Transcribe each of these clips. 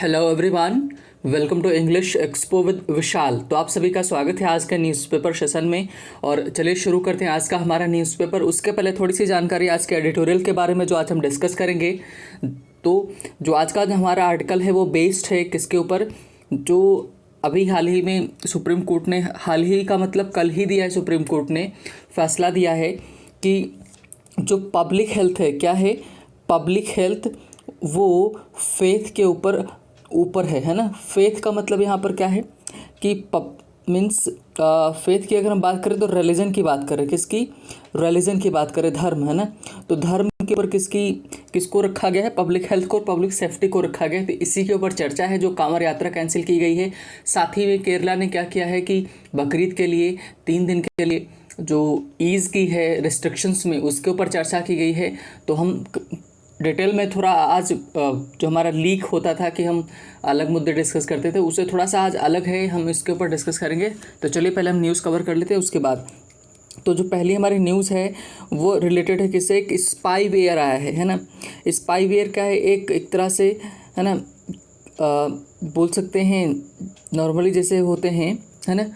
Hello everyone, welcome to English expo with Vishal. तो आप सभी का स्वागत है आज के न्यूज़पेपर सेशन में। और चलिए शुरू करते हैं आज का हमारा न्यूज़पेपर। उसके पहले थोड़ी सी जानकारी आज के एडिटोरियल के बारे में जो आज हम डिस्कस करेंगे। तो जो आज का हमारा आर्टिकल है वो बेस्ड है किसके ऊपर, जो अभी हाल ही में सुप्रीम कोर्ट ने, हाल ही का मतलब कल ही दिया है, सुप्रीम कोर्ट ने फैसला दिया है कि जो पब्लिक हेल्थ है, क्या है पब्लिक हेल्थ, वो फेथ के ऊपर है ना। फेथ का मतलब यहाँ पर क्या है कि मीन्स फेथ की अगर हम बात करें तो रिलीजन की बात करें, किसकी, रिलीजन की बात करें, धर्म है ना। तो धर्म के ऊपर किसको रखा गया है, पब्लिक हेल्थ को, पब्लिक सेफ्टी को रखा गया है। तो इसी के ऊपर चर्चा है। जो कांवर यात्रा कैंसिल की गई है, साथ ही में केरला ने क्या किया है कि बकरीद के लिए 3 दिन के लिए जो ईज़ की है रिस्ट्रिक्शंस में, उसके ऊपर चर्चा की गई है। तो हम डिटेल में थोड़ा आज जो हमारा लीक होता था कि हम अलग मुद्दे डिस्कस करते थे, उससे थोड़ा सा आज अलग है, हम इसके ऊपर डिस्कस करेंगे। तो चलिए पहले हम न्यूज़ कवर कर लेते हैं उसके बाद। तो जो पहली हमारी न्यूज़ है वो रिलेटेड है किससे, एक स्पाईवेयर आया है ना। स्पाईवेयर क्या है, एक तरह से है ना, बोल सकते हैं नॉर्मली जैसे होते हैं है ना,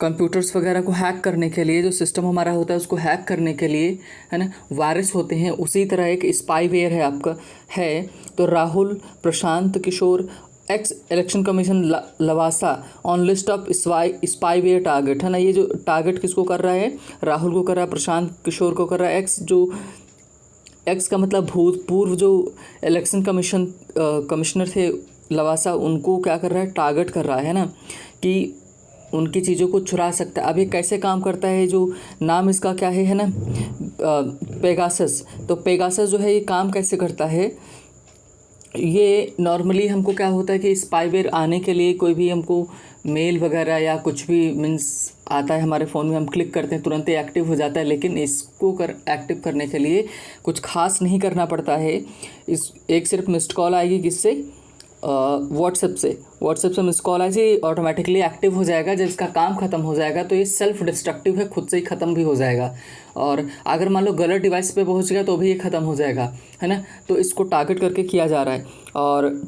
कंप्यूटर्स वगैरह को हैक करने के लिए, जो सिस्टम हमारा होता है उसको हैक करने के लिए है ना, वायरस होते हैं। उसी तरह एक स्पाईवेयर है आपका है। तो Rahul Prashant Kishor ex election commission Lavasa on list of spyware target है ना। ये जो टारगेट किसको कर रहा है, राहुल को कर रहा है, प्रशांत किशोर को कर रहा है। एक्स का मतलब भूतपूर्व जो इलेक्शन कमिश्नर थे लवासा, उनको क्या कर रहा है, टारगेट कर रहा है ना, कि उनकी चीज़ों को चुरा सकता है। अब ये कैसे काम करता है, जो नाम इसका क्या है ना, पेगासस। तो पेगासस जो है ये काम कैसे करता है, ये नॉर्मली हमको क्या होता है कि स्पाईवेयर आने के लिए कोई भी हमको मेल वगैरह या कुछ भी मीन्स आता है हमारे फ़ोन में, हम क्लिक करते हैं तुरंत ही एक्टिव हो जाता है। लेकिन इसको एक्टिव करने के लिए कुछ खास नहीं करना पड़ता है। एक सिर्फ मिस्ड कॉल आएगी, किससे, व्हाट्सएप से मिस कॉल आए, ऑटोमेटिकली एक्टिव हो जाएगा। जब इसका काम ख़त्म हो जाएगा तो ये सेल्फ डिस्ट्रक्टिव है, खुद से ही ख़त्म भी हो जाएगा। और अगर मान लो गलत डिवाइस पे पहुंच गया तो भी ये ख़त्म हो जाएगा है ना। तो इसको टारगेट करके किया जा रहा है। और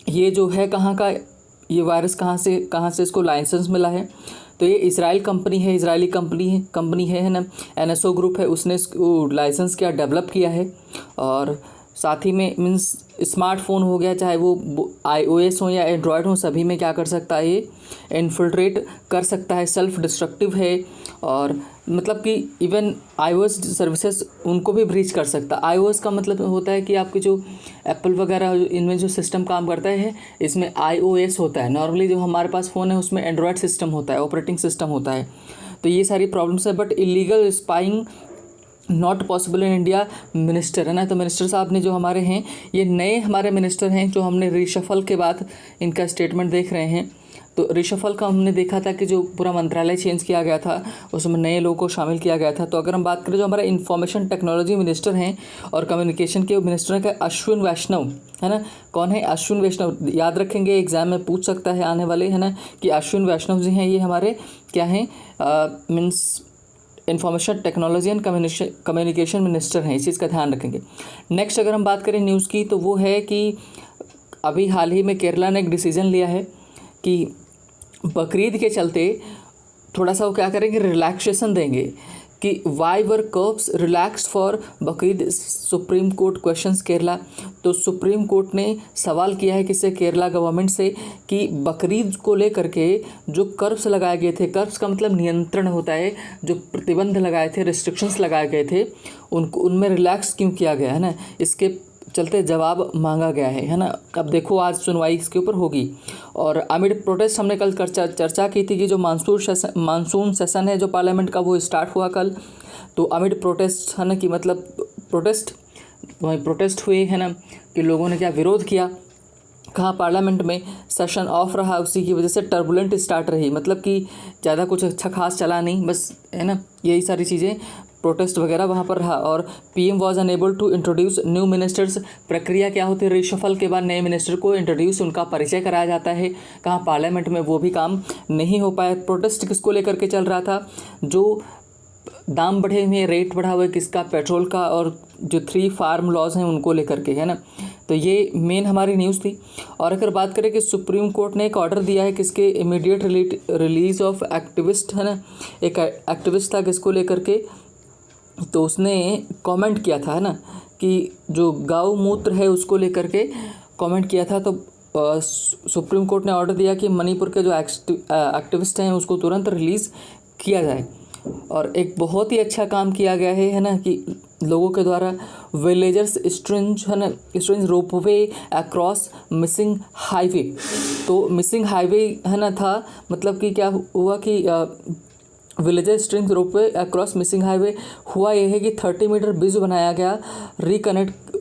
ये जो है कहाँ का, ये वायरस कहाँ से इसको लाइसेंस मिला है, तो ये इजराइली कंपनी है ना, NSO ग्रुप है, उसने इसको लाइसेंस किया, डेवलप किया है। और साथ ही में मीन्स स्मार्टफोन हो गया, चाहे वो iOS हो या एंड्रॉयड हो, सभी में क्या कर सकता है, ये इन्फिल्ट्रेट कर सकता है, सेल्फ डिस्ट्रक्टिव है। और मतलब कि इवन iOS सर्विसेज उनको भी ब्रीच कर सकता है। iOS का मतलब होता है कि आपके जो एप्पल वगैरह इनमें जो सिस्टम काम करता है, इसमें iOS होता है। नॉर्मली जो हमारे पास फ़ोन है उसमें एंड्रॉयड सिस्टम होता है, ऑपरेटिंग सिस्टम होता है। तो ये सारी प्रॉब्लम्स है। But illegal spying not possible in India, minister है ना। तो मिनिस्टर साहब ने जो हमारे हैं, ये नए हमारे मिनिस्टर हैं, जो हमने रिशफल के बाद इनका स्टेटमेंट देख रहे हैं। तो रिशफल का हमने देखा था कि जो पूरा मंत्रालय चेंज किया गया था, उसमें नए लोगों को शामिल किया गया था। तो अगर हम बात करें, जो हमारा इंफॉर्मेशन टेक्नोलॉजी मिनिस्टर हैं और कम्युनिकेशन के मिनिस्टर हैं, अश्विन वैष्णव है ना। कौन है, अश्विन वैष्णव, याद रखेंगे, एग्जाम में पूछ सकता है आने वाले है ना, कि अश्विन वैष्णव जी हैं, ये हमारे क्या हैं, means information technology and communication minister हैं। इस चीज़ का ध्यान रखेंगे। नेक्स्ट अगर हम बात करें न्यूज़ की, तो वो है कि अभी हाल ही में केरला ने एक डिसीज़न लिया है कि बकरीद के चलते थोड़ा सा वो क्या करेंगे, रिलैक्सेशन देंगे। कि why were curbs relaxed for Bakrid, supreme court questions Kerala. तो सुप्रीम कोर्ट ने सवाल किया है किससे, केरला गवर्नमेंट से, कि बकरीद को लेकर के जो कर्ब्स लगाए गए थे, कर्ब्स का मतलब नियंत्रण होता है, जो प्रतिबंध लगाए थे, रिस्ट्रिक्शंस लगाए गए थे, उनमें रिलैक्स क्यों किया गया है ना, इसके चलते जवाब मांगा गया है ना। अब देखो आज सुनवाई इसके ऊपर होगी। और अमिड प्रोटेस्ट हमने कल चर्चा की थी कि जो मानसून सेशन है जो पार्लियामेंट का, वो स्टार्ट हुआ कल। तो अमिड प्रोटेस्ट है ना, कि मतलब प्रोटेस्ट हुए है ना, कि लोगों ने क्या विरोध किया, कहाँ पार्लियामेंट में सेशन ऑफ रहा, उसी की वजह से टर्बुलेंट स्टार्ट रही। मतलब कि ज़्यादा कुछ अच्छा खास चला नहीं, बस है ना, यही सारी चीज़ें, प्रोटेस्ट वगैरह वहाँ पर रहा। और PM was unable to introduce new ministers. प्रक्रिया क्या होती है, रिशफल के बाद नए मिनिस्टर को इंट्रोड्यूस, उनका परिचय कराया जाता है, कहाँ पार्लियामेंट में, वो भी काम नहीं हो पाया। प्रोटेस्ट किसको लेकर के चल रहा था, जो दाम बढ़े हुए, रेट बढ़ा हुआ है किसका, पेट्रोल का, और जो 3 फार्म लॉज हैं उनको लेकर के है ना। तो ये मेन हमारी न्यूज़ थी। और अगर बात करें कि सुप्रीम कोर्ट ने एक ऑर्डर दिया है किसके इमीडिएट रिलीज ऑफ एक्टिविस्ट, है ना, एक एक्टिविस्ट था किसको लेकर के, तो उसने कमेंट किया था, है ना, कि जो गौ मूत्र है उसको लेकर के कमेंट किया था। तो सुप्रीम कोर्ट ने ऑर्डर दिया कि मणिपुर के जो एक्टिविस्ट हैं उसको तुरंत रिलीज़ किया जाए। और एक बहुत ही अच्छा काम किया गया है ना, कि लोगों के द्वारा विलेजर्स स्ट्रिंज, है ना, स्ट्रिंज रोपवे अक्रॉस मिसिंग हाईवे। तो मिसिंग हाईवे, है ना, था, मतलब कि क्या हुआ कि villager string ropeway across missing highway हुआ यह है कि 30 मीटर ब्रिज बनाया गया, रिकनेक्ट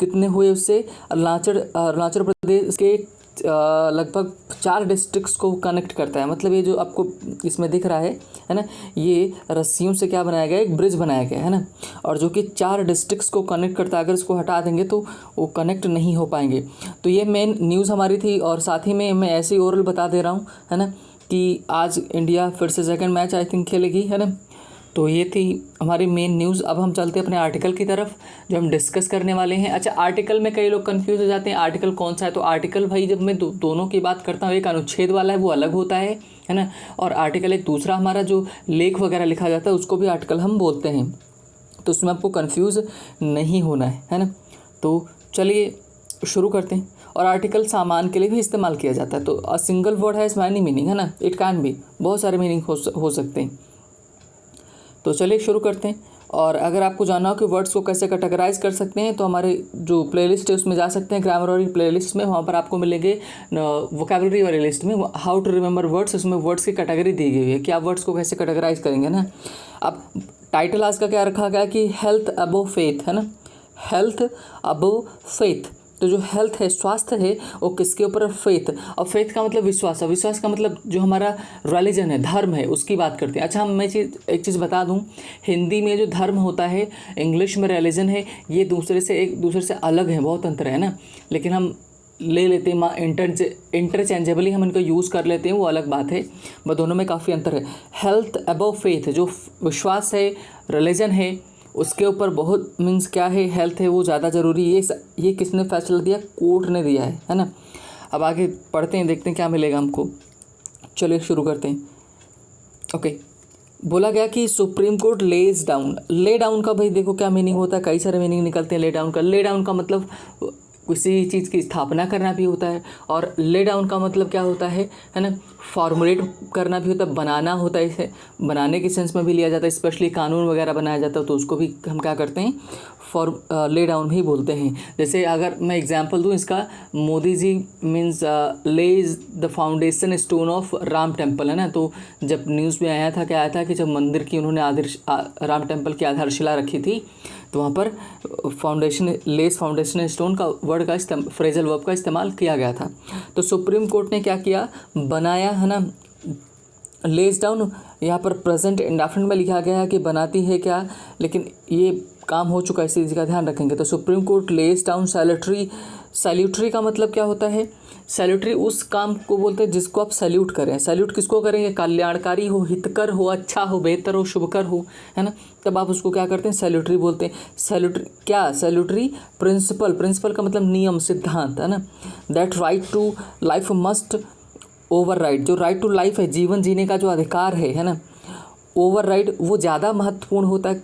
कितने हुए उससे, अरुणाचल प्रदेश के लगभग 4 डिस्ट्रिक्ट्स को कनेक्ट करता है। मतलब ये जो आपको इसमें दिख रहा है ना, ये रस्सियों से क्या बनाया गया, एक ब्रिज बनाया गया है ना, और जो कि 4 डिस्ट्रिक्ट्स को कनेक्ट करता है। अगर इसको हटा देंगे तो वो कनेक्ट नहीं हो पाएंगे। तो ये मेन न्यूज़ हमारी थी। और साथ ही में मैं ऐसे ही ओरल बता दे रहा हूँ, है ना, कि आज इंडिया फिर से सेकंड मैच आई थिंक खेलेगी, है ना। तो ये थी हमारी मेन न्यूज़। अब हम चलते हैं अपने आर्टिकल की तरफ जो हम डिस्कस करने वाले हैं। अच्छा, आर्टिकल में कई लोग कंफ्यूज हो जाते हैं, आर्टिकल कौन सा है। तो आर्टिकल भाई, जब मैं दोनों की बात करता हूँ, एक अनुच्छेद वाला है वो अलग होता है ना, और आर्टिकल एक दूसरा हमारा जो लेख वगैरह लिखा जाता है उसको भी आर्टिकल हम बोलते हैं। तो उसमें आपको कन्फ्यूज़ नहीं होना है ना। तो चलिए शुरू करते हैं। और आर्टिकल सामान के लिए भी इस्तेमाल किया जाता है। तो a single word has many meaning, है ना, इट कैन बी, बहुत सारे मीनिंग हो सकते हैं। तो चलिए शुरू करते हैं। और अगर आपको जानना हो कि वर्ड्स को कैसे कैटेगराइज कर सकते हैं तो हमारे जो प्लेलिस्ट है उसमें जा सकते हैं, ग्रामर वाली प्लेलिस्ट में, वहाँ पर आपको मिलेंगे वोकैबुलरी वाली लिस्ट में हाउ टू रिमेंबर वर्ड्स, उसमें वर्ड्स की कैटेगरी दी गई है कि आप वर्ड्स को कैसे कैटेगराइज करेंगे ना। अब टाइटल आज का क्या रखा गया कि हेल्थ अबव फेथ, है ना, हेल्थ अबव फेथ। तो जो हेल्थ है, स्वास्थ्य है, वो किसके ऊपर, फेथ। और फेथ का मतलब विश्वास है, विश्वास का मतलब जो हमारा रिलीजन है, धर्म है, उसकी बात करते हैं। अच्छा, मैं एक चीज़ बता दूं, हिंदी में जो धर्म होता है, इंग्लिश में रिलीजन है, ये एक दूसरे से अलग है, बहुत अंतर है ना। लेकिन हम ले लेते हैं इंटरचेंजेबली, हम इनको यूज़ कर लेते हैं, वो अलग बात है, बट दोनों में काफ़ी अंतर है। हेल्थ अबव फेथ, जो विश्वास है, रिलीजन है, उसके ऊपर बहुत मीन्स क्या है, हेल्थ है वो ज़्यादा ज़रूरी है। ये किसने फैसला दिया, कोर्ट ने दिया है ना। अब आगे पढ़ते हैं, देखते हैं क्या मिलेगा हमको। चलिए शुरू करते हैं। ओके, बोला गया कि supreme court lays down. Lay down का भाई देखो क्या मीनिंग होता है, कई सारे मीनिंग निकलते हैं ले डाउन का। ले डाउन का मतलब किसी चीज़ की स्थापना करना भी होता है, और ले डाउन का मतलब क्या होता है ना, फॉर्मुलेट करना भी होता है, बनाना होता है। इसे बनाने के सेंस में भी लिया जाता है, स्पेशली कानून वगैरह बनाया जाता है तो उसको भी हम क्या करते हैं, ले डाउन भी बोलते हैं। जैसे अगर मैं एग्जांपल दूं इसका, Modi ji means lays the foundation stone of Ram temple, है ना। तो जब न्यूज़ में आया था, क्या आया था कि जब मंदिर की उन्होंने राम टेम्पल की आधारशिला रखी थी, तो वहाँ पर फाउंडेशन स्टोन का वर्ड का फ्रेजल वर्ब का इस्तेमाल किया गया था। तो सुप्रीम कोर्ट ने क्या किया, बनाया, है ना, लेज डाउन। यहाँ पर प्रेजेंट इंडेफिनिट में लिखा गया है कि बनाती है क्या, लेकिन ये काम हो चुका है, इस चीज़ का ध्यान रखेंगे। तो supreme court lays down salutary. Salutary का मतलब क्या होता है, सैल्यूटरी उस काम को बोलते हैं जिसको आप सैल्यूट करें। सैल्यूट किसको करेंगे, कल्याणकारी हो, हितकर हो, अच्छा हो, बेहतर हो, शुभकर हो, है ना, तब आप उसको क्या करते हैं, सैल्यूटरी बोलते हैं। सैल्यूटरी क्या, सैल्यूटरी प्रिंसिपल। प्रिंसिपल का मतलब नियम, सिद्धांत, है ना। That right to life must override. जो राइट टू लाइफ है, जीवन जीने का जो अधिकार है ना, ओवर राइट वो ज़्यादा महत्वपूर्ण होता है,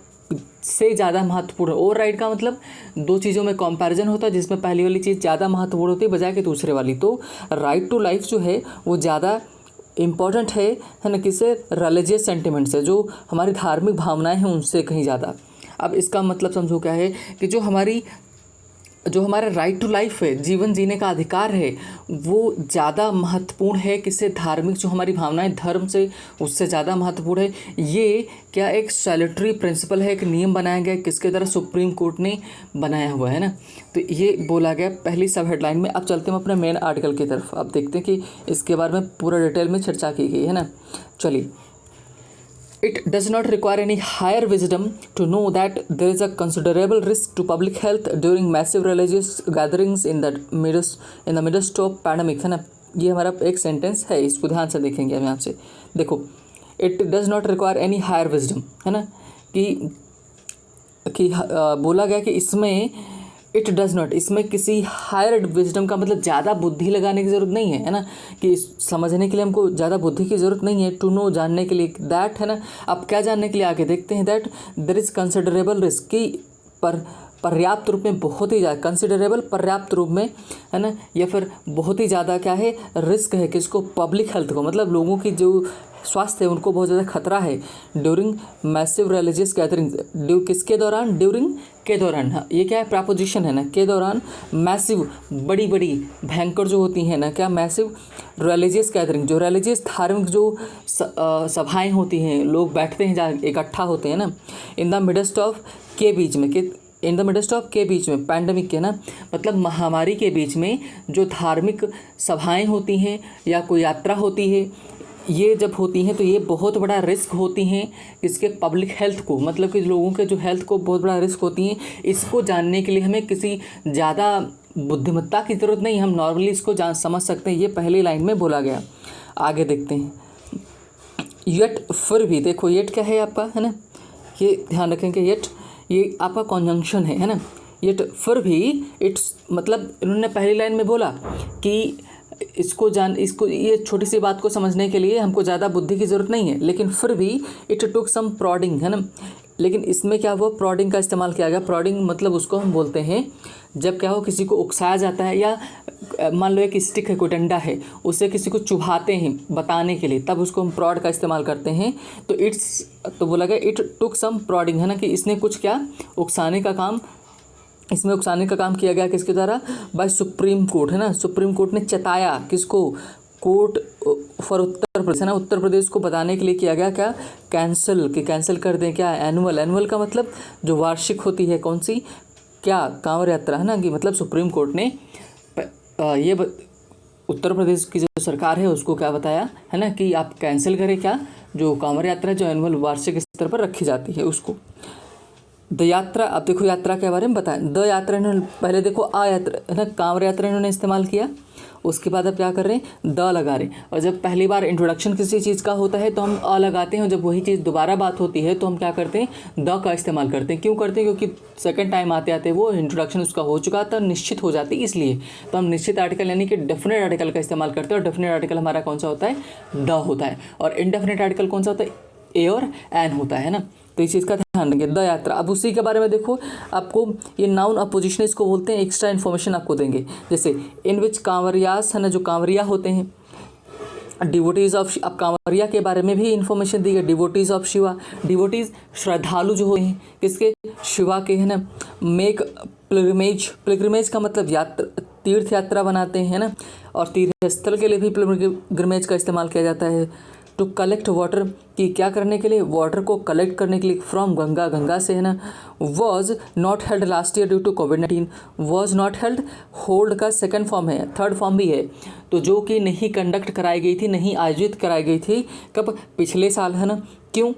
से ज़्यादा महत्वपूर्ण। ओवर राइड का मतलब दो चीज़ों में कंपैरिजन होता है, जिसमें पहली वाली चीज़ ज़्यादा महत्वपूर्ण होती है बजाय कि दूसरे वाली। तो राइट टू लाइफ जो है वो ज़्यादा इम्पॉर्टेंट है ना, किससे, रिलीजियस सेंटिमेंट से, जो हमारी धार्मिक भावनाएं हैं उनसे कहीं ज़्यादा। अब इसका मतलब समझो क्या है कि जो हमारा राइट टू लाइफ है, जीवन जीने का अधिकार है, वो ज़्यादा महत्वपूर्ण है किससे, धार्मिक जो हमारी भावनाएं धर्म से, उससे ज़्यादा महत्वपूर्ण है। ये क्या एक सैल्यूटरी प्रिंसिपल है, एक नियम बनाया गया किसके द्वारा, सुप्रीम कोर्ट ने बनाया हुआ है ना। तो ये बोला गया पहली सब हेडलाइन में। अब चलते हैं अपने मेन आर्टिकल की तरफ। अब देखते हैं कि इसके बारे में पूरा डिटेल में चर्चा की गई है ना। चलिए, It does not require any higher wisdom to know that there is a considerable risk to public health during massive religious gatherings in the midst of pandemic, है ना। ये हमारा एक सेंटेंस है, इसको ध्यान से देखेंगे हम यहाँ से। देखो, it does not require any higher wisdom, है ना, कि बोला गया कि इसमें इट डज़ नॉट, इसमें किसी हायर विजडम का मतलब ज़्यादा बुद्धि लगाने की ज़रूरत नहीं है ना, कि समझने के लिए हमको ज़्यादा बुद्धि की ज़रूरत नहीं है। टू नो, जानने के लिए, दैट है ना। अब क्या जानने के लिए आगे देखते हैं, that there is considerable risk, की पर पर्याप्त रूप में, बहुत ही ज़्यादा, कंसिडरेबल पर्याप्त रूप में है ना, या फिर बहुत ही ज़्यादा क्या है, रिस्क है किसको, पब्लिक हेल्थ को, मतलब लोगों की जो स्वास्थ्य है उनको बहुत ज़्यादा खतरा है। ड्यूरिंग मैसिव रिलीजियस गैदरिंग, किसके दौरान, ड्यूरिंग के दौरान, हाँ ये क्या है, प्रपोजिशन है ना, के दौरान, मैसिव बड़ी बड़ी भयंकर जो होती हैं ना, क्या, मैसिव रिलीजियस गैदरिंग, जो रिलीजियस धार्मिक जो सभाएं होती हैं, लोग बैठते हैं जहाँ इकट्ठा होते हैं ना, इन द मिडस्ट ऑफ, के बीच में, के इन द मिडस्ट ऑफ, के बीच में, पैंडमिक के ना, मतलब महामारी के बीच में जो धार्मिक सभाएं होती हैं या कोई यात्रा होती है, ये जब होती हैं तो ये बहुत बड़ा रिस्क होती हैं इसके पब्लिक हेल्थ को, मतलब कि लोगों के जो हेल्थ को बहुत बड़ा रिस्क होती हैं। इसको जानने के लिए हमें किसी ज़्यादा बुद्धिमत्ता की ज़रूरत नहीं, हम नॉर्मली इसको समझ सकते हैं। ये पहली लाइन में बोला गया। आगे देखते हैं, येट, फिर भी, देखो येट क्या है आपका, है ना, ये ध्यान रखेंगे, येट ये आपका कॉन्जंक्शन है ना, येट फिर भी, इट्स मतलब इन्होंने पहली लाइन में बोला कि इसको ये छोटी सी बात को समझने के लिए हमको ज़्यादा बुद्धि की ज़रूरत नहीं है, लेकिन फिर भी इट टुक सम प्रॉडिंग, है ना। लेकिन इसमें क्या हुआ, प्रॉडिंग का इस्तेमाल किया गया। प्रॉडिंग मतलब उसको हम बोलते हैं जब क्या हो, किसी को उकसाया जाता है, या मान लो एक स्टिक है, कोई डंडा है, उससे किसी को चुभाते हैं बताने के लिए, तब उसको हम प्रॉड का इस्तेमाल करते हैं। तो बोला गया इट टुक सम प्रॉडिंग, है ना, कि इसने कुछ क्या, उकसाने का काम, इसमें उकसाने का काम किया गया किसके द्वारा, बाय सुप्रीम कोर्ट, है ना। सुप्रीम कोर्ट ने चताया किसको, कोर्ट फॉर उत्तर प्रदेश, है ना, उत्तर प्रदेश को बताने के लिए किया गया क्या, कैंसिल कर दें क्या, एनुअल का मतलब जो वार्षिक होती है, कौन सी, क्या, कांवड़ यात्रा, है ना, कि मतलब सुप्रीम कोर्ट ने उत्तर प्रदेश की जो सरकार है उसको क्या बताया, है ना, कि आप कैंसिल करें क्या, जो कांवड़ यात्रा जो एनुअल वार्षिक स्तर पर रखी जाती है उसको। द यात्रा, अब देखो यात्रा के बारे में बताएं। द यात्रा इन्होंने पहले देखो, आ यात्रा, है ना, कांवड़ यात्रा इन्होंने इस्तेमाल किया, उसके बाद अब क्या कर रहे हैं, द लगा रहे हैं। और जब पहली बार इंट्रोडक्शन किसी चीज़ का होता है तो हम अ लगाते हैं, और जब वही चीज़ दोबारा बात होती है तो हम क्या करते हैं, द का इस्तेमाल करते हैं। क्यों करते हैं, क्योंकि सेकंड टाइम आते आते वो इंट्रोडक्शन उसका हो चुका था, निश्चित हो जाती है, इसलिए तो हम निश्चित आर्टिकल यानी कि डेफिनेट आर्टिकल का इस्तेमाल करते हैं। और डेफिनेट आर्टिकल हमारा कौन सा होता है, द होता है। और इनडेफिनेट आर्टिकल कौन सा होता है, ए और एन होता है ना। तो इस चीज़ का ध्यान रखें, द यात्रा। अब उसी के बारे में देखो, आपको ये नाउन अपोजिशन इसको बोलते हैं, एक्स्ट्रा इन्फॉर्मेशन आपको देंगे, जैसे इन विच कांवरियास, है ना, जो कांवरिया होते हैं, डिवोटीज ऑफ, अब कांवरिया के बारे में भी इन्फॉर्मेशन दी गई, डिवोटीज ऑफ शिवा, डिवोटीज श्रद्धालु जो होते हैं किसके, शिवा के, है ना। मेक पिलग्रिमेज का मतलब यात्रा, तीर्थ यात्रा बनाते हैं ना, और तीर्थ स्थल के लिए भी पिलग्रिमेज का इस्तेमाल किया जाता है। टू कलेक्ट वाटर, कि क्या करने के लिए, वाटर को कलेक्ट करने के लिए, फ्रॉम गंगा से, है ना। Was not held last year due to कोविड-19, वॉज नॉट हेल्ड, होल्ड का सेकंड फॉर्म है, थर्ड फॉर्म भी है, तो जो कि नहीं कंडक्ट कराई गई थी, नहीं आयोजित कराई गई थी, कब, पिछले साल, है ना। क्यों,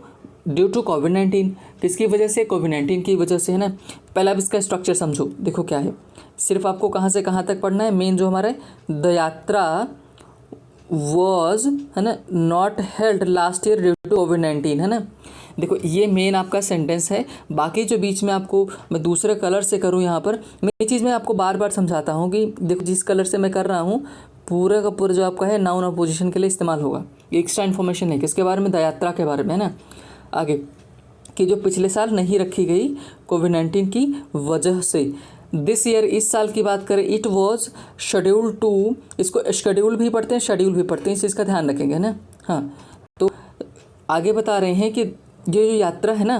ड्यू टू कोविड-19, किसकी वजह से, कोविड-19 की वजह से, है ना। पहले अब इसका स्ट्रक्चर समझो, देखो क्या है, सिर्फ आपको कहाँ से कहाँ तक पढ़ना है, मेन जो हमारा द यात्रा वॉज, है ना, not held last year due to कोविड-19, है ना। देखो ये मेन आपका सेंटेंस है। बाकी जो बीच में आपको मैं दूसरे कलर से करूँ यहाँ पर, मैं ये चीज़ मैं आपको बार बार समझाता हूँ कि देखो जिस कलर से मैं कर रहा हूँ, पूरा का पूरा जो आपका है नाउन अपोजिशन के लिए इस्तेमाल होगा। ये एक्स्ट्रा इन्फॉर्मेशन है किसके बारे में, द यात्रा के बारे में, है ना। आगे कि जो पिछले साल नहीं रखी गई कोविड-19 की वजह से। दिस ईयर, इस साल की बात करें, इट वॉज शेड्यूल टू, इसको शेड्यूल भी पढ़ते हैं, शेड्यूल भी पढ़ते हैं, इस चीज़ का ध्यान रखेंगे ना। हाँ, तो आगे बता रहे हैं कि ये जो यात्रा है ना,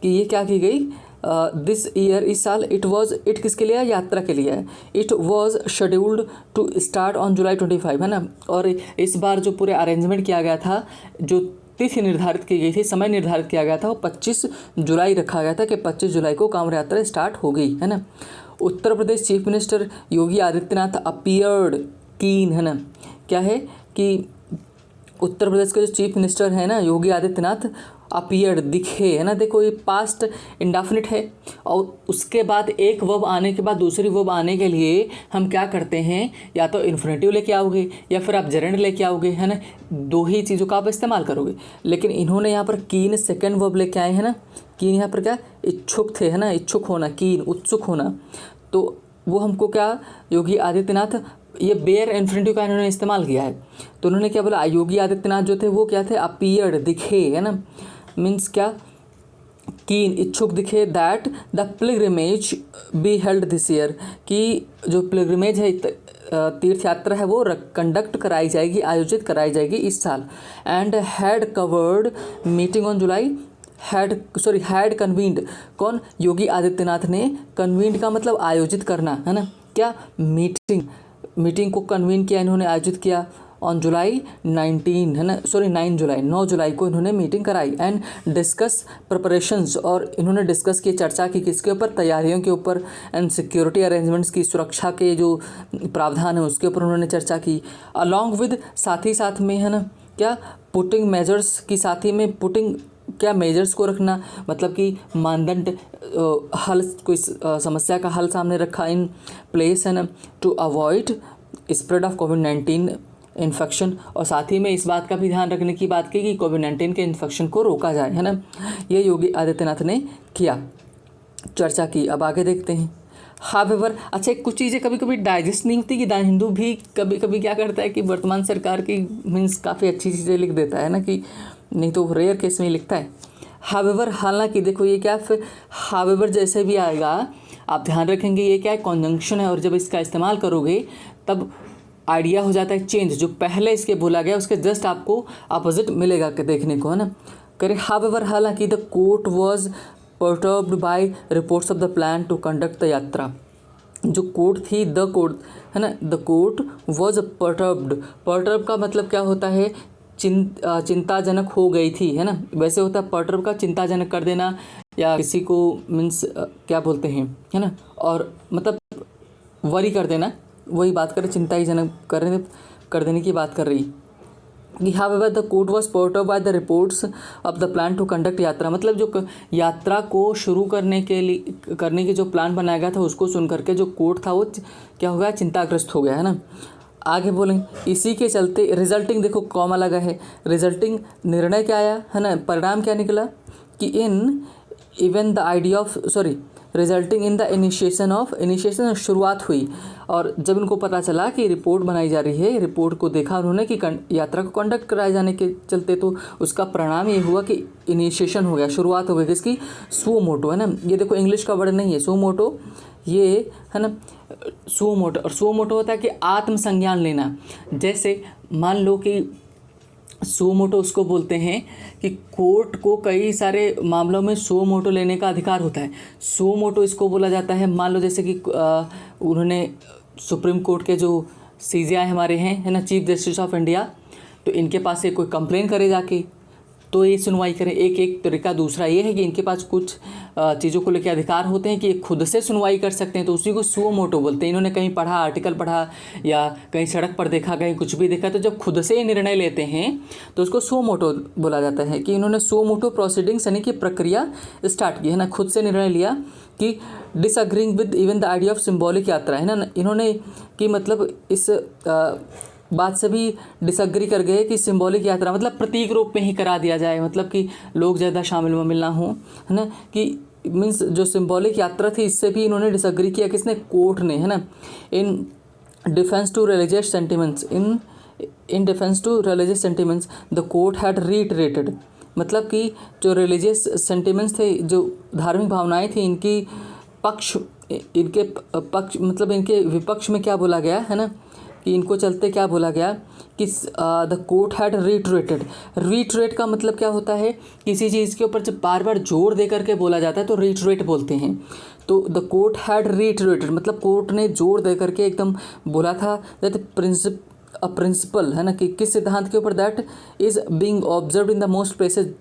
कि ये क्या की गई, दिस ईयर, इस साल, इट वॉज, इट किसके लिए है, यात्रा के लिए है। It was scheduled to start on July 25, है ना। और इस बार जो पूरे अरेंजमेंट किया गया था, जो तिथि निर्धारित की गई थी, समय निर्धारित किया गया था, वो 25 जुलाई रखा गया था कि 25 जुलाई को कांवड़ यात्रा स्टार्ट हो गई, है ना। Uttar Pradesh chief minister Yogi Adityanath appeared कीन, है ना। क्या है कि उत्तर प्रदेश के जो चीफ मिनिस्टर है ना, योगी आदित्यनाथ, अपीयर्ड, दिखे, है ना। देखो ये पास्ट इंडेफिनिट है, और उसके बाद एक वर्ब आने के बाद दूसरी वर्ब आने के लिए हम क्या करते हैं, या तो इन्फिनेटिव लेके आओगे या फिर आप जेरेंड लेके आओगे, है ना। दो ही चीज़ों का आप इस्तेमाल करोगे। लेकिन इन्होंने यहाँ पर कीन सेकंड वर्ब लेके आए हैं ना। कीन यहाँ पर क्या, इच्छुक थे, है ना, इच्छुक होना, कीन उत्सुक होना। तो वो हमको क्या, योगी आदित्यनाथ, ये बेयर इन्फिनिटिव का इन्होंने इस्तेमाल किया है। तो उन्होंने क्या बोला, योगी आदित्यनाथ जो थे वो क्या थे, अपीयर्ड, दिखे, है ना, मीन्स क्या, कीन, इच्छुक दिखे, that the pilgrimage be held this year, कि जो पिलग्रिमेज है, तीर्थ यात्रा है, वो कंडक्ट कराई जाएगी, आयोजित कराई जाएगी इस साल। And had covered meeting on July, had convened, कौन, योगी आदित्यनाथ ने, कन्वीन्ड का मतलब आयोजित करना, है ना, क्या, मीटिंग को कन्वीन किया इन्होंने, आयोजित किया ऑन जुलाई 19, है ना, 9 जुलाई को इन्होंने मीटिंग कराई। एंड डिस्कस प्रिपरेशंस, और इन्होंने डिस्कस की, चर्चा की, किसके ऊपर, तैयारियों के ऊपर। एंड सिक्योरिटी अरेंजमेंट्स की, सुरक्षा के जो प्रावधान है उसके ऊपर उन्होंने चर्चा की। अलॉन्ग विद, साथ ही साथ में, है ना, क्या, पुटिंग मेजर्स की, साथ ही में पुटिंग क्या, मेजर्स को रखना, मतलब कि मानदंड, हल, कोई समस्या का हल सामने रखा इन प्लेस, है ना, टू अवॉइड स्प्रेड ऑफ कोविड-19 इन्फेक्शन, और साथ ही में इस बात का भी ध्यान रखने की बात की कि कोविड-19 के इन्फेक्शन को रोका जाए, है ना, ये योगी आदित्यनाथ ने किया, चर्चा की। अब आगे देखते हैं। हावेवर, अच्छा, कुछ चीज़ें कभी कभी डाइजेस्ट नहीं होती, कि द हिंदू भी कभी कभी क्या करता है कि वर्तमान सरकार की मीन्स काफ़ी अच्छी चीज़ें लिख देता है ना, कि नहीं तो रेयर केस में ही लिखता है। हावेवर, हालांकि, देखो ये क्या, फिर हावेवर जैसे भी आएगा आप ध्यान रखेंगे, ये क्या है, कॉन्जंक्शन है, और जब इसका इस्तेमाल करोगे तब आइडिया हो जाता है चेंज, जो पहले इसके बोला गया उसके जस्ट आपको अपोजिट मिलेगा देखने को, है ना। करें, हावेवर, हालांकि, the court was perturbed by reports of the plan to conduct the yatra, जो कोर्ट थी, द कोर्ट, है ना, the court was perturbed, perturb का मतलब क्या होता है, चिंताजनक हो गई थी, है ना, वैसे होता है पर्टर्ब का चिंताजनक कर देना, या किसी को मीन्स क्या बोलते हैं, है ना, और मतलब वरी कर देना, वही बात करें, चिंता ही जनक कर देने की बात कर रही। However, the court was perturbed by the reports of the plan to conduct यात्रा, मतलब जो यात्रा को शुरू करने की जो प्लान बनाया गया था उसको सुन करके जो कोर्ट था वो क्या हो गया, चिंताग्रस्त हो गया, है ना। आगे बोलेंगे, इसी के चलते रिजल्टिंग, देखो कॉमा लगा है, रिजल्टिंग निर्णय क्या आया, है ना, परिणाम क्या निकला, कि in even the idea of resulting in the initiation शुरुआत हुई, और जब उनको पता चला कि रिपोर्ट बनाई जा रही है, रिपोर्ट को देखा उन्होंने कि यात्रा को कंडक्ट कराए जाने के चलते, तो उसका परिणाम ये हुआ कि इनिशिएशन हो गया, शुरुआत हो गई किसकी, सुओ मोटो, है ना। ये देखो इंग्लिश का वर्ड नहीं है सुओ मोटो, ये है ना सुओ मोटो, और सुओ मोटो होता है कि आत्मसंज्ञान लेना। जैसे मान लो कि सुओ मोटो उसको बोलते हैं कि कोर्ट को कई सारे मामलों में सुओ मोटो लेने का अधिकार होता है। सुओ मोटो इसको बोला जाता है, मान लो जैसे कि उन्होंने सुप्रीम कोर्ट के जो CJI हमारे हैं, है ना, चीफ जस्टिस ऑफ इंडिया, तो इनके पास से कोई कंप्लेन करे जाके तो ये सुनवाई करें, एक तरीका। दूसरा ये है कि इनके पास कुछ चीज़ों को लेकर अधिकार होते हैं कि ये खुद से सुनवाई कर सकते हैं, तो उसी को सुओ मोटो बोलते हैं। इन्होंने कहीं पढ़ा, आर्टिकल पढ़ा, या कहीं सड़क पर देखा, कहीं कुछ भी देखा, तो जब खुद से ये निर्णय लेते हैं तो उसको सुओ मोटो बोला जाता है, कि इन्होंने सुओ मोटो प्रोसीडिंग्स यानी कि प्रक्रिया स्टार्ट की, है ना, खुद से निर्णय लिया कि disagreeing with even the idea of symbolic यात्रा, है ना, इन्होंने कि मतलब इस बात से भी डिसअग्री कर गए कि सिंबॉलिक यात्रा मतलब प्रतीक रूप में ही करा दिया जाए, मतलब कि लोग ज़्यादा शामिल ना हो, है ना, कि मीन्स जो सिंबॉलिक यात्रा थी इससे भी इन्होंने डिसअग्री किया, किसने, कोर्ट ने, है ना। In defence to religious sentiments, in defence to religious sentiments the court had reiterated, मतलब कि जो रिलीजियस सेंटिमेंट्स थे, जो धार्मिक भावनाएं थी, इनके पक्ष मतलब इनके विपक्ष में क्या बोला गया, है ना, कि इनको चलते क्या बोला गया कि द कोर्ट हैड रीट्रेट का मतलब क्या होता है, किसी चीज़ के ऊपर जब बार बार जोर दे करके बोला जाता है तो रीट्रेट बोलते हैं। तो द कोर्ट हैड रीट्रेटेड मतलब कोर्ट ने जोर दे करके एकदम बोला था दैट प्रिंसिपल, है ना, कि किस सिद्धांत के ऊपर, that is being observed in the most places,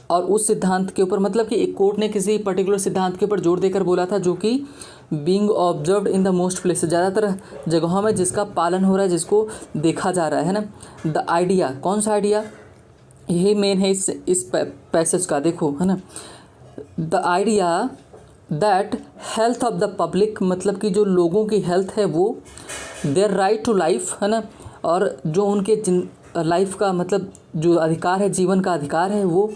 और उस सिद्धांत के ऊपर मतलब कि एक कोर्ट ने किसी पर्टिकुलर सिद्धांत के ऊपर जोर देकर बोला था जो कि being observed in the most places, ज़्यादातर जगहों में जिसका पालन हो रहा है, जिसको देखा जा रहा है ना। द आइडिया, कौन सा आइडिया, यही मेन है इस पैसेज का, देखो, है ना। The idea that health of the public, मतलब कि जो लोगों की हेल्थ है वो, देयर राइट टू लाइफ, है ना, और जो उनके लाइफ का मतलब जो अधिकार है, जीवन का अधिकार है, वो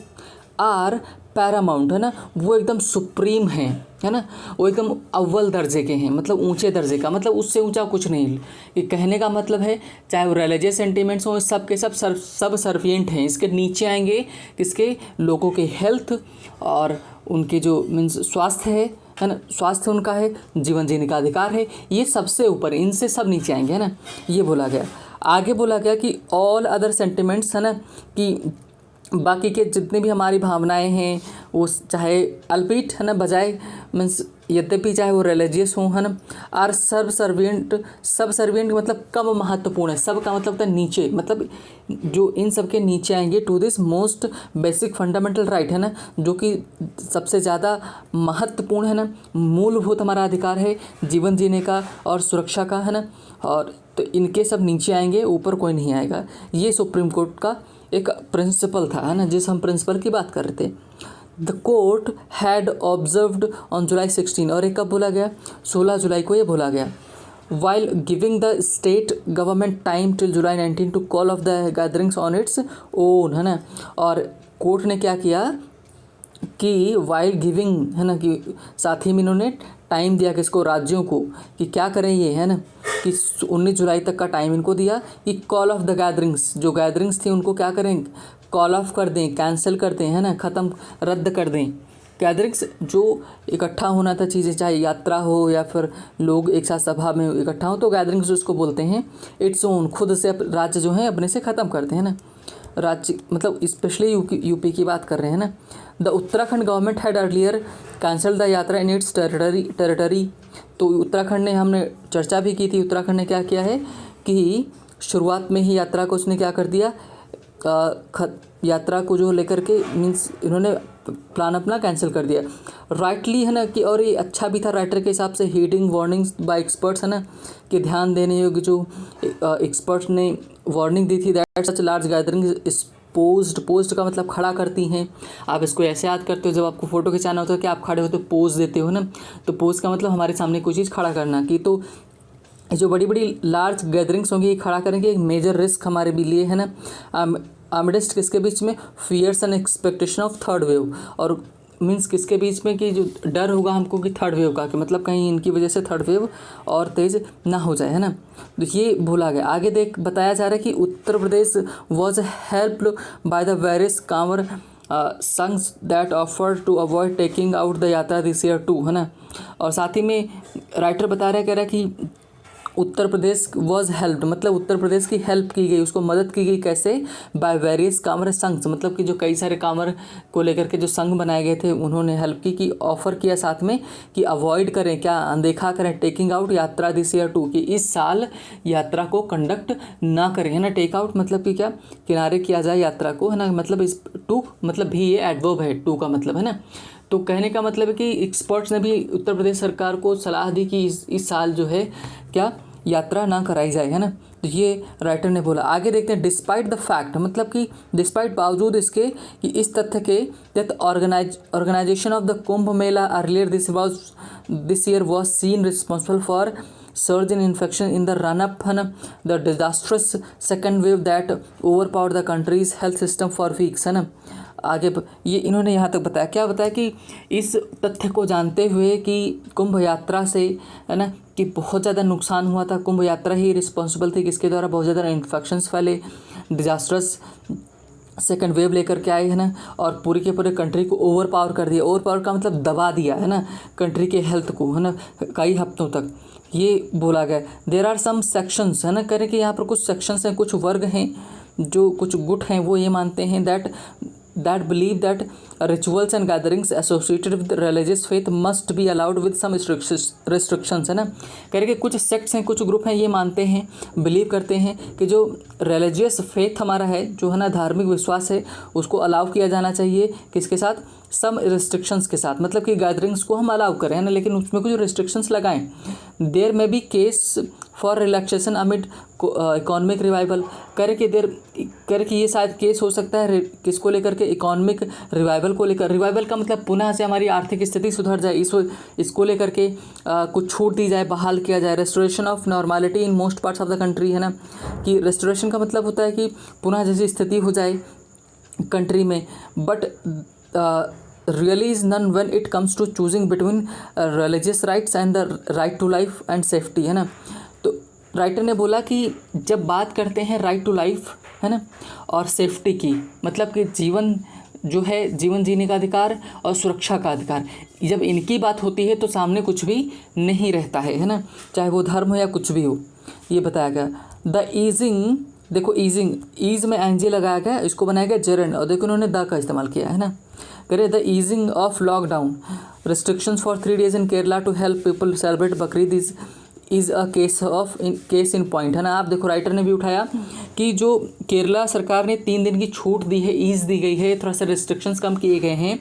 आर पैरामाउंट है ना, वो एकदम सुप्रीम है ना, वो एकदम अव्वल दर्जे के हैं, मतलब ऊंचे दर्जे का, मतलब उससे ऊंचा कुछ नहीं। ये कहने का मतलब है चाहे वो रिलीजियस सेंटिमेंट्स हों, सब के सब सर्विएंट हैं। इसके नीचे आएंगे किसके, लोगों के हेल्थ और उनके जो मीन्स स्वास्थ्य है ना, स्वास्थ्य उनका है, जीवन जीने का अधिकार है, ये सबसे ऊपर, इनसे सब नीचे आएंगे है ना, ये बोला गया। आगे बोला गया कि ऑल अदर सेंटिमेंट्स है ना, कि बाकी के जितने भी हमारी भावनाएं हैं वो चाहे अल्पिट है ना, बजाय मीन्स यद्यपि चाहे वो रिलीजियस हों है ना, आर सब सर्विएंट मतलब कम महत्वपूर्ण है, सब का मतलब होता है नीचे, मतलब जो इन सब के नीचे आएंगे to this most basic fundamental right है ना, जो कि सबसे ज़्यादा महत्वपूर्ण है ना, मूलभूत हमारा अधिकार है जीवन जीने का और सुरक्षा का है ना, और तो इनके सब नीचे आएंगे, ऊपर कोई नहीं आएगा। ये सुप्रीम कोर्ट का एक प्रिंसिपल था है ना, जिस हम प्रिंसिपल की बात कर रहे थे। The court had observed on July 16, और एक कब बोला गया, 16 जुलाई को ये बोला गया, while giving the state government time till July 19 to call off the gatherings on its own है ना। और कोर्ट ने क्या किया कि वाइल गिविंग है ना, कि साथ ही में इन्होंने टाइम दिया किसको, राज्यों को, कि क्या करें ये है ना, कि 19 जुलाई तक का टाइम इनको दिया कि कॉल ऑफ द गैदरिंग्स, जो गैदरिंग्स थी उनको क्या करें, कॉल ऑफ कर दें, कैंसिल कर दें है ना, ख़त्म, रद्द कर दें। गैदरिंग्स जो इकट्ठा होना था चीज़ें, चाहे यात्रा हो या फिर लोग एक साथ सभा में इकट्ठा हो, तो गैदरिंग्स उसको बोलते हैं इट्स ओन, खुद से राज्य जो है अपने से ख़त्म करते हैं ना, राज्य मतलब स्पेशली यूपी की बात कर रहे हैं ना। The Uttarakhand government had earlier cancel the यात्रा इन इट्स टेरिटरी। तो उत्तराखंड ने, हमने चर्चा भी की थी, उत्तराखंड ने क्या किया है कि शुरुआत में ही यात्रा को उसने क्या कर दिया, यात्रा को जो लेकर के मीन्स इन्होंने प्लान अपना कैंसिल कर दिया, राइटली है ना, कि और ये अच्छा भी था राइटर के हिसाब से, हीडिंग वार्निंग्स बाय एक्सपर्ट्स है ना, कि ध्यान देने योग्य जो एक्सपर्ट्स ने वार्निंग दी थी, that such large gathering posed का मतलब खड़ा करती हैं। आप इसको ऐसे याद करते हो, जब आपको फोटो खिंचाना होता है कि आप खड़े होते हो, पोज देते हो ना, तो पोज का मतलब हमारे सामने कोई चीज़ खड़ा करना की, तो जो बड़ी बड़ी लार्ज गैदरिंग्स होंगी ये खड़ा करेंगे, एक मेजर रिस्क हमारे भी लिए है ना, अमिडेस्ट किसके बीच में, fears and expectation of third wave, और मीन्स किसके बीच में, कि जो डर होगा हमको कि थर्ड वेव का, कि मतलब कहीं इनकी वजह से थर्ड वेव और तेज़ ना हो जाए है ना, तो ये भूला गया। आगे बताया जा रहा है कि Uttar Pradesh was helped by the various kanwar sanghs that offer to avoid taking out the yatra this year to है ना। और साथ ही में राइटर बता रहा है, कह रहा है कि उत्तर प्रदेश वॉज हेल्प्ड, मतलब उत्तर प्रदेश की हेल्प की गई, उसको मदद की गई, कैसे, बाय वेरियस कांवर संघ, मतलब कि जो कई सारे कांवर को लेकर के जो संघ बनाए गए थे उन्होंने हेल्प की, कि ऑफर किया साथ में कि अवॉइड करें, क्या अनदेखा करें, टेकिंग आउट यात्रा दिस ईयर टू, कि इस साल यात्रा को कंडक्ट ना करें है ना। टेक आउट मतलब कि क्या, किनारे किया जाए यात्रा को है ना, मतलब इस टू मतलब भी ये एडवर्ब है, टू का मतलब है ना। तो कहने का मतलब है कि एक्सपर्ट्स ने भी उत्तर प्रदेश सरकार को सलाह दी कि इस साल जो है क्या यात्रा ना कराई जाए है ना, तो ये राइटर ने बोला। आगे देखते हैं, डिस्पाइट द फैक्ट, मतलब कि डिस्पाइट बावजूद इसके, कि इस तथ्य के that organization of the Kumbh Mela earlier this year was seen responsible for surge in infection in the run up है ना, the disastrous second wave that overpower the country's health system for weeks है ना। आगे ये इन्होंने यहाँ तक बताया, क्या बताया, कि इस तथ्य को जानते हुए कि कुंभ यात्रा से है ना, कि बहुत ज़्यादा नुकसान हुआ था, कुंभ यात्रा ही रिस्पॉन्सिबल थी, किसके द्वारा बहुत ज़्यादा इन्फेक्शंस फैले, डिजास्टर्स सेकेंड वेव लेकर के आए है ना, और पूरी के पूरे कंट्री को ओवर पावर कर दिया। ओवर पावर का मतलब दबा दिया है ना, कंट्री के हेल्थ को है ना, कई हफ्तों तक, ये बोला गया। देयर आर सम सेक्शंस है ना, कह रहे कि यहाँ पर कुछ सेक्शंस हैं, कुछ वर्ग हैं, जो कुछ गुट हैं, वो ये मानते हैं that believe that rituals and gatherings associated with religious faith must be allowed with some restrictions है ना। कह रहे कि कुछ सेक्ट्स हैं, कुछ ग्रुप हैं, ये मानते हैं, बिलीव करते हैं कि जो रिलीजियस फेथ हमारा है, जो है ना धार्मिक विश्वास है, उसको अलाउ किया जाना चाहिए, किसके साथ, सम रिस्ट्रिक्शंस के साथ, मतलब कि गैदरिंग्स को हम अलाउ करें है ना, लेकिन उसमें कुछ रिस्ट्रिक्शंस लगाएं। There may be case for relaxation amid economic revival, कह रहे कि ये शायद केस हो सकता है किसको लेकर के, इकोनॉमिक रिवाइवल को लेकर। रिवाइवल का मतलब पुनः से हमारी आर्थिक स्थिति सुधर जाए, इसको लेकर के कुछ छूट दी जाए, बहाल किया जाए। Restoration of normality in most parts of the country है ना, कि रेस्टोरेशन का मतलब होता है कि पुनः जैसी स्थिति हो जाए कंट्री में, but really is none when it comes to choosing between religious rights and the right to life and safety, है ना। तो राइटर ने बोला कि जब बात करते हैं राइट टू लाइफ, है ना, और सेफ्टी की, मतलब कि जीवन जो है, जीवन जीने का अधिकार और सुरक्षा का अधिकार, जब इनकी बात होती है तो सामने कुछ भी नहीं रहता है ना, चाहे वो धर्म हो या कुछ भी हो, ये बताया गया। द ईजिंग, देखो ईजिंग, ईज में एनजी लगाया गया, इसको बनाया गया जेरन, और देखो उन्होंने द का इस्तेमाल किया है ना। करे the easing of lockdown restrictions for 3 days in Kerala to help people celebrate Bakrid is a case in point, है ना। आप देखो राइटर ने भी उठाया कि जो केरला सरकार ने 3 दिन की छूट दी है, ईज़ दी गई है, थोड़ा सा रिस्ट्रिक्शंस कम किए गए हैं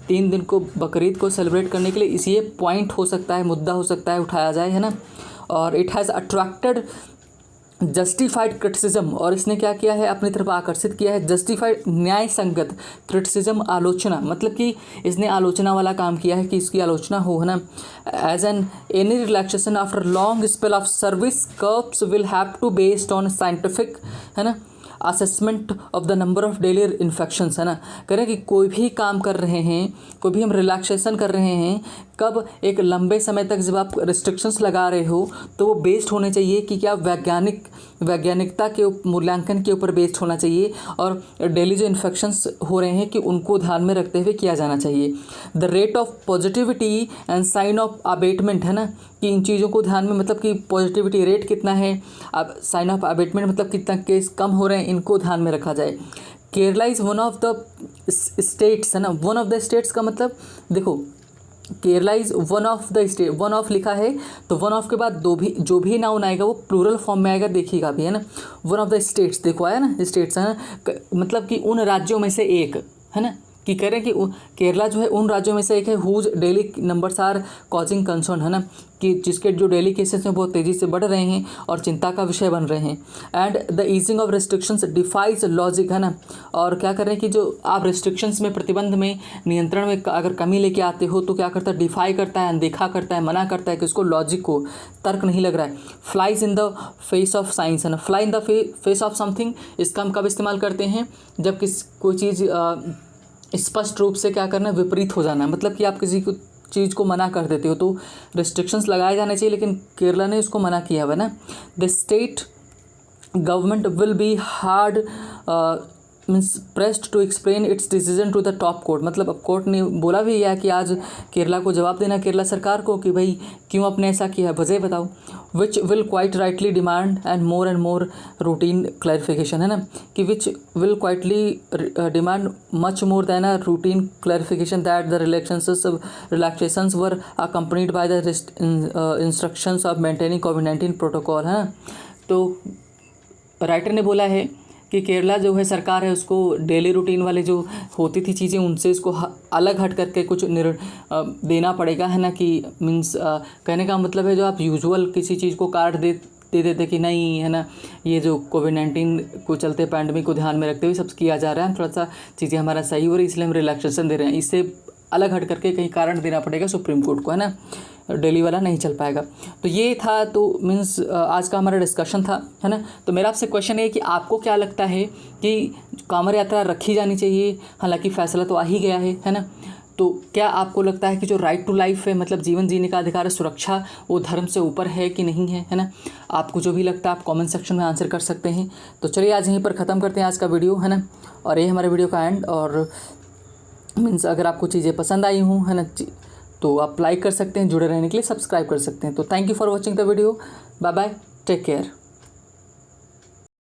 3 दिन को बकरीद को सेलिब्रेट करने के लिए, इसी ये पॉइंट हो सकता है, मुद्दा हो सकता है, उठाया जाए, है ना। और it has attracted justified criticism, और इसने क्या किया है, अपनी तरफ आकर्षित किया है जस्टिफाइड न्याय संगत क्रिटिसिज्म, आलोचना, मतलब कि इसने आलोचना वाला काम किया है कि इसकी आलोचना हो, है ना। As an any relaxation after long spell of service curbs will have to based on scientific, है ना, assessment of the number of daily infections, है ना। करें कि कोई भी काम कर रहे हैं, कोई भी हम रिलैक्सेशन कर रहे हैं, कब एक लंबे समय तक जब आप रिस्ट्रिक्शंस लगा रहे हो तो वो बेस्ड होने चाहिए कि क्या वैज्ञानिकता के मूल्यांकन के ऊपर बेस्ड होना चाहिए, और डेली जो इन्फेक्शंस हो रहे हैं कि उनको ध्यान में रखते हुए किया जाना चाहिए। The rate of positivity and sign of abatement, है ना, कि इन चीज़ों को ध्यान में, मतलब कि पॉजिटिविटी रेट कितना है, अब साइन ऑफ अबेटमेंट मतलब कितना केस कम हो रहे हैं, इनको ध्यान में रखा जाए। Kerala is one of the states, है ना, वन ऑफ द स्टेट्स का मतलब देखो Kerala is one of the state, one of लिखा है तो वन ऑफ के बाद जो भी नाउन आएगा वो प्लूरल फॉर्म में आएगा, देखिएगा भी, है ना। वन ऑफ द स्टेट्स, देखो आया ना, स्टेट्स, है ना, मतलब कि उन राज्यों में से एक, है ना, कि कह रहे हैं कि केरला जो है उन राज्यों में से एक है whose daily numbers are causing concern, है ना, कि जिसके जो डेली केसेस हैं बहुत तेज़ी से बढ़ रहे हैं और चिंता का विषय बन रहे हैं। And the easing of restrictions defies logic, है ना, और क्या कर रहे हैं कि जो आप रिस्ट्रिक्शंस में, प्रतिबंध में, नियंत्रण में अगर कमी लेके आते हो तो क्या करता है, डिफाई करता है, अनदेखा करता है, मना करता है, कि उसको लॉजिक को तर्क नहीं लग रहा है। Flies in the face of science, है ना, fly in the face of something, इसका हम कब इस्तेमाल करते हैं, जब कोई चीज़ स्पष्ट रूप से क्या करना, विपरीत हो जाना, मतलब कि आप किसी को चीज़ को मना कर देते हो तो रिस्ट्रिक्शंस लगाए जाने चाहिए, लेकिन केरला ने उसको मना किया हुआ है ना। The state government will be hard means pressed to explain its decision to the top court, मतलब अब कोर्ट ने बोला भी है कि आज केरला को जवाब देना, केरला सरकार को, कि भाई क्यों आपने ऐसा किया, वजह बताओ। Which will quite rightly demand and more routine clarification, है ना, कि which will quietly demand much more than a routine clarification that the relaxations were accompanied by the instructions of maintaining covid protocol, है ना। तो writer ने बोला है कि केरला जो है सरकार है उसको डेली रूटीन वाले जो होती थी चीज़ें उनसे इसको अलग हट करके कुछ देना पड़ेगा, है ना, कि मीन्स कहने का मतलब है जो आप यूजुअल किसी चीज़ को काट दे देते कि नहीं, है ना, ये जो कोविड-19 को चलते पैंडमिक को ध्यान में रखते हुए सब किया जा रहा है, थोड़ा सा चीज़ें हमारा सही हो रही है इसलिए हम रिलैक्सेशन दे रहे हैं, इससे अलग हट करके कहीं कारण देना पड़ेगा सुप्रीम कोर्ट को, है ना, डेली वाला नहीं चल पाएगा। तो ये था, तो मीन्स आज का हमारा डिस्कशन था, है ना। तो मेरा आपसे क्वेश्चन है कि आपको क्या लगता है कि कांवड़ यात्रा रखी जानी चाहिए, हालांकि फैसला तो आ ही गया है ना। तो क्या आपको लगता है कि जो राइट टू लाइफ है, मतलब जीवन जीने का अधिकार है, सुरक्षा, वो धर्म से ऊपर है कि नहीं है ना। आपको जो भी लगता है आप कमेंट सेक्शन में आंसर कर सकते हैं। तो चलिए आज यहीं पर ख़त्म करते हैं आज का वीडियो, है ना, और ये हमारे वीडियो का एंड। और मीन्स अगर आपको चीज़ें पसंद आई हों, है ना, तो आप लाइक कर सकते हैं, जुड़े रहने के लिए सब्सक्राइब कर सकते हैं। तो thank you for watching the video, bye bye, take care.